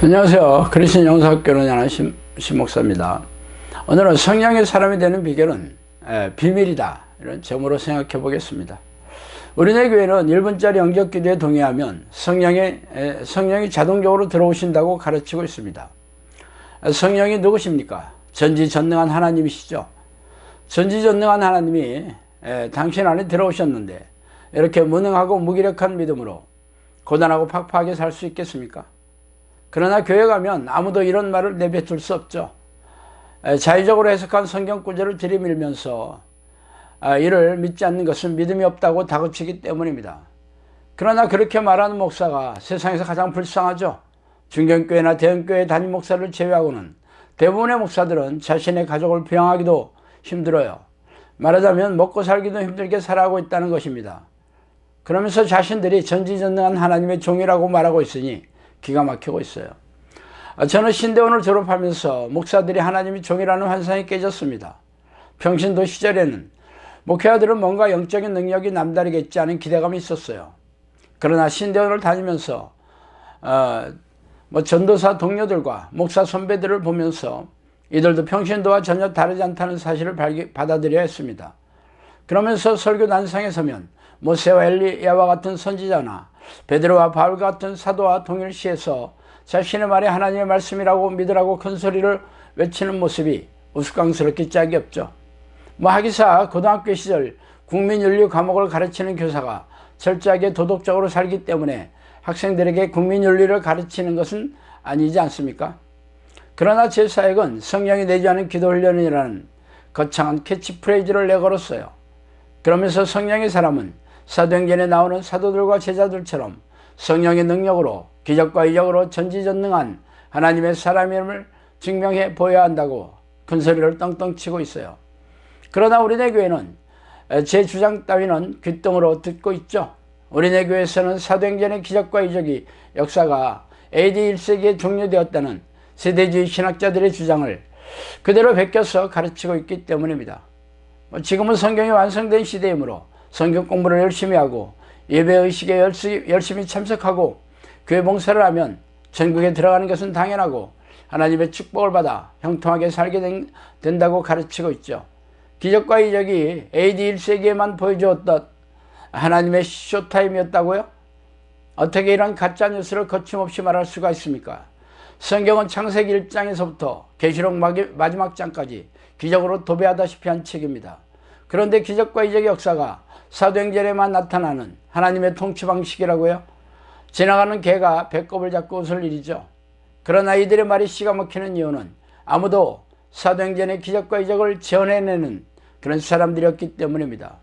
안녕하세요. 그리스도인 영성학교를 연한 신목사입니다. 오늘은 성령의 사람이 되는 비결은 비밀이다, 이런 제목으로 생각해 보겠습니다. 우리네 교회는 1분짜리 영접기도에 동의하면 성령이 자동적으로 들어오신다고 가르치고 있습니다. 성령이 누구십니까? 전지전능한 하나님이시죠. 전지전능한 하나님이 당신 안에 들어오셨는데 이렇게 무능하고 무기력한 믿음으로 고단하고 팍팍하게 살 수 있겠습니까? 그러나 교회 가면 아무도 이런 말을 내뱉을 수 없죠. 자의적으로 해석한 성경 구절을 들이밀면서 이를 믿지 않는 것은 믿음이 없다고 다그치기 때문입니다. 그러나 그렇게 말하는 목사가 세상에서 가장 불쌍하죠. 중견교회나 대형교회 담임 목사를 제외하고는 대부분의 목사들은 자신의 가족을 부양하기도 힘들어요. 말하자면 먹고 살기도 힘들게 살아가고 있다는 것입니다. 그러면서 자신들이 전지전능한 하나님의 종이라고 말하고 있으니 기가 막히고 있어요. 저는 신대원을 졸업하면서 목사들이 하나님의 종이라는 환상이 깨졌습니다. 평신도 시절에는 목회자들은 뭔가 영적인 능력이 남다르겠지 하는 기대감이 있었어요. 그러나 신대원을 다니면서 전도사 동료들과 목사 선배들을 보면서 이들도 평신도와 전혀 다르지 않다는 사실을 받아들여야 했습니다. 그러면서 설교 난상에 서면 모세와 엘리야와 같은 선지자나 베드로와 바울 같은 사도와 동일시해서 자신의 말이 하나님의 말씀이라고 믿으라고 큰 소리를 외치는 모습이 우스꽝스럽기 짝이 없죠. 하기사 고등학교 시절 국민윤리 과목을 가르치는 교사가 철저하게 도덕적으로 살기 때문에 학생들에게 국민윤리를 가르치는 것은 아니지 않습니까? 그러나 제 사역은 성령이 내주하는 기도훈련이라는 거창한 캐치프레이즈를 내걸었어요. 그러면서 성령의 사람은 사도행전에 나오는 사도들과 제자들처럼 성령의 능력으로 기적과 이적으로 전지전능한 하나님의 사람임을 증명해 보여야 한다고 큰소리를 떵떵 치고 있어요. 그러나 우리네 교회는 제 주장 따위는 귓등으로 듣고 있죠. 우리네 교회에서는 사도행전의 기적과 이적이 역사가 AD 1세기에 종료되었다는 세대주의 신학자들의 주장을 그대로 베껴서 가르치고 있기 때문입니다. 지금은 성경이 완성된 시대이므로 성경 공부를 열심히 하고 예배의식에 열심히 참석하고 교회 봉사를 하면 천국에 들어가는 것은 당연하고 하나님의 축복을 받아 형통하게 살게 된다고 가르치고 있죠. 기적과 이적이 AD 1세기에만 보여주었던 하나님의 쇼타임이었다고요? 어떻게 이런 가짜뉴스를 거침없이 말할 수가 있습니까? 성경은 창세기 1장에서부터 계시록 마지막 장까지 기적으로 도배하다시피 한 책입니다. 그런데 기적과 이적의 역사가 사도행전에만 나타나는 하나님의 통치 방식이라고요? 지나가는 개가 배꼽을 잡고 웃을 일이죠. 그러나 이들의 말이 씨가 막히는 이유는 아무도 사도행전의 기적과 이적을 지어내는 그런 사람들이었기 때문입니다.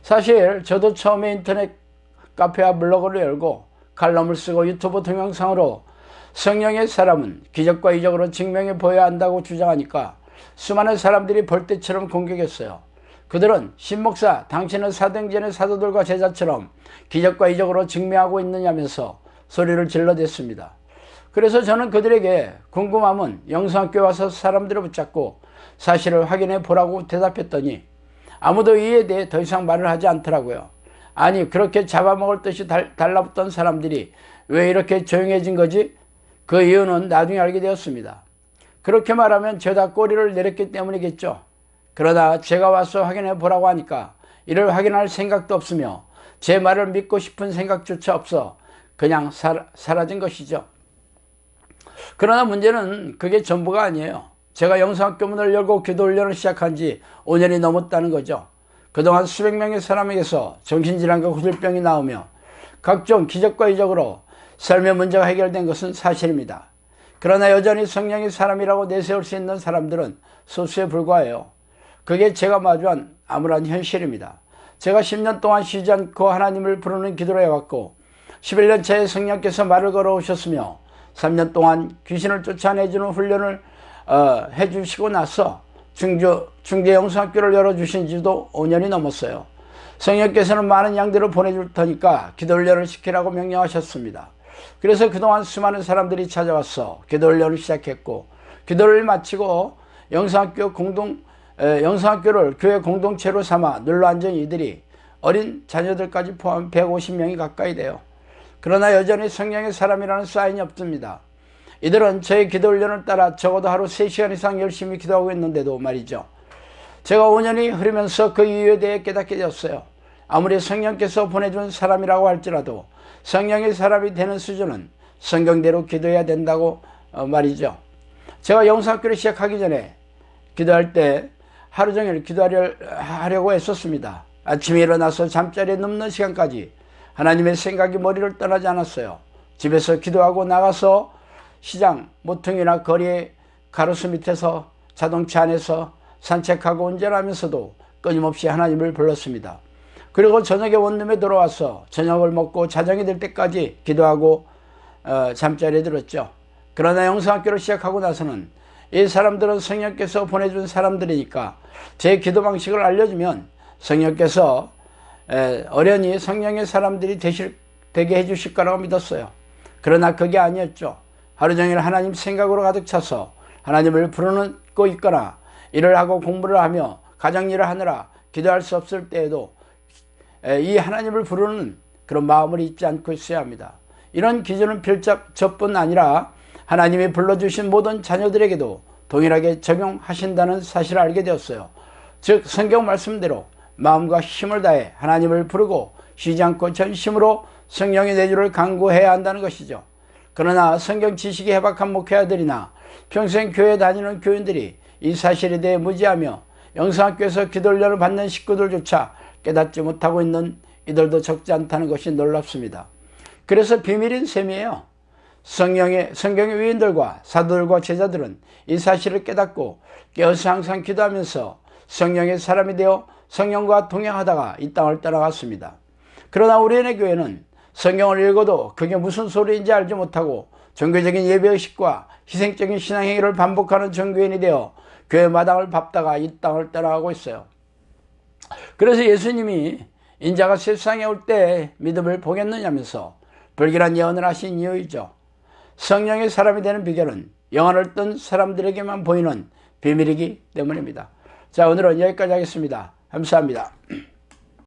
사실 저도 처음에 인터넷 카페와 블로그를 열고 칼럼을 쓰고 유튜브 동영상으로 성령의 사람은 기적과 이적으로 증명해 보여야 한다고 주장하니까 수많은 사람들이 벌떼처럼 공격했어요. 그들은 신목사, 당신은 사도행전의 사도들과 제자처럼 기적과 이적으로 증명하고 있느냐면서 소리를 질러댔습니다. 그래서 저는 그들에게 궁금하면 영성학교에 와서 사람들을 붙잡고 사실을 확인해 보라고 대답했더니 아무도 이에 대해 더 이상 말을 하지 않더라고요. 아니, 그렇게 잡아먹을 듯이 달라붙던 사람들이 왜 이렇게 조용해진 거지? 그 이유는 나중에 알게 되었습니다. 그렇게 말하면 죄다 꼬리를 내렸기 때문이겠죠. 그러다 제가 와서 확인해 보라고 하니까 이를 확인할 생각도 없으며 제 말을 믿고 싶은 생각조차 없어 그냥 사라진 것이죠. 그러나 문제는 그게 전부가 아니에요. 제가 영성학교 문을 열고 기도훈련을 시작한 지 5년이 넘었다는 거죠. 그동안 수백 명의 사람에게서 정신질환과 후줄병이 나오며 각종 기적과 이적으로 삶의 문제가 해결된 것은 사실입니다. 그러나 여전히 성령의 사람이라고 내세울 수 있는 사람들은 소수에 불과해요. 그게 제가 마주한 암울한 현실입니다. 제가 10년 동안 쉬지 않고 하나님을 부르는 기도를 해왔고 11년 차에 성령께서 말을 걸어오셨으며 3년 동안 귀신을 쫓아내주는 훈련을 해주시고 나서 중대 영성학교를 열어주신 지도 5년이 넘었어요. 성령께서는 많은 양들을 보내줄 테니까 기도훈련을 시키라고 명령하셨습니다. 그래서 그동안 수많은 사람들이 찾아와서 기도훈련을 시작했고 기도를 마치고 영성학교를 교회 공동체로 삼아 눌러앉은 이들이 어린 자녀들까지 포함 150명이 가까이 돼요. 그러나 여전히 성령의 사람이라는 사인이 없습니다. 이들은 저의 기도 훈련을 따라 적어도 하루 3시간 이상 열심히 기도하고 있는데도 말이죠. 제가 5년이 흐르면서 그 이유에 대해 깨닫게 되었어요. 아무리 성령께서 보내준 사람이라고 할지라도 성령의 사람이 되는 수준은 성경대로 기도해야 된다고 말이죠. 제가 영성학교를 시작하기 전에 기도할 때 하루 종일 기도하려고 했었습니다. 아침에 일어나서 잠자리에 눕는 시간까지 하나님의 생각이 머리를 떠나지 않았어요. 집에서 기도하고 나가서 시장, 모퉁이나 거리의 가로수 밑에서 자동차 안에서 산책하고 운전하면서도 끊임없이 하나님을 불렀습니다. 그리고 저녁에 원룸에 돌아와서 저녁을 먹고 자정이 될 때까지 기도하고 잠자리에 들었죠. 그러나 영성학교를 시작하고 나서는 이 사람들은 성령께서 보내준 사람들이니까 제 기도 방식을 알려주면 성령께서 어련히 성령의 사람들이 되게 해주실 거라고 믿었어요. 그러나 그게 아니었죠. 하루 종일 하나님 생각으로 가득 차서 하나님을 부르고 있거나 일을 하고 공부를 하며 가정일을 하느라 기도할 수 없을 때에도 이 하나님을 부르는 그런 마음을 잊지 않고 있어야 합니다. 이런 기준은 저뿐 아니라 하나님이 불러주신 모든 자녀들에게도 동일하게 적용하신다는 사실을 알게 되었어요. 즉 성경 말씀대로 마음과 힘을 다해 하나님을 부르고 쉬지 않고 전심으로 성령의 내주를 간구해야 한다는 것이죠. 그러나 성경 지식이 해박한 목회자들이나 평생 교회 다니는 교인들이 이 사실에 대해 무지하며 영성학교에서 기도훈련을 받는 식구들조차 깨닫지 못하고 있는 이들도 적지 않다는 것이 놀랍습니다. 그래서 비밀인 셈이에요. 성경의 위인들과 사도들과 제자들은 이 사실을 깨닫고 깨어서 항상 기도하면서 성령의 사람이 되어 성령과 동행하다가 이 땅을 떠나갔습니다. 그러나 우리네 교회는 성경을 읽어도 그게 무슨 소리인지 알지 못하고 종교적인 예배의식과 희생적인 신앙행위를 반복하는 종교인이 되어 교회 마당을 밟다가 이 땅을 떠나가고 있어요. 그래서 예수님이 인자가 세상에 올 때 믿음을 보겠느냐면서 불길한 예언을 하신 이유이죠. 성령의 사람이 되는 비결은 영안을 뜬 사람들에게만 보이는 비밀이기 때문입니다. 자, 오늘은 여기까지 하겠습니다. 감사합니다.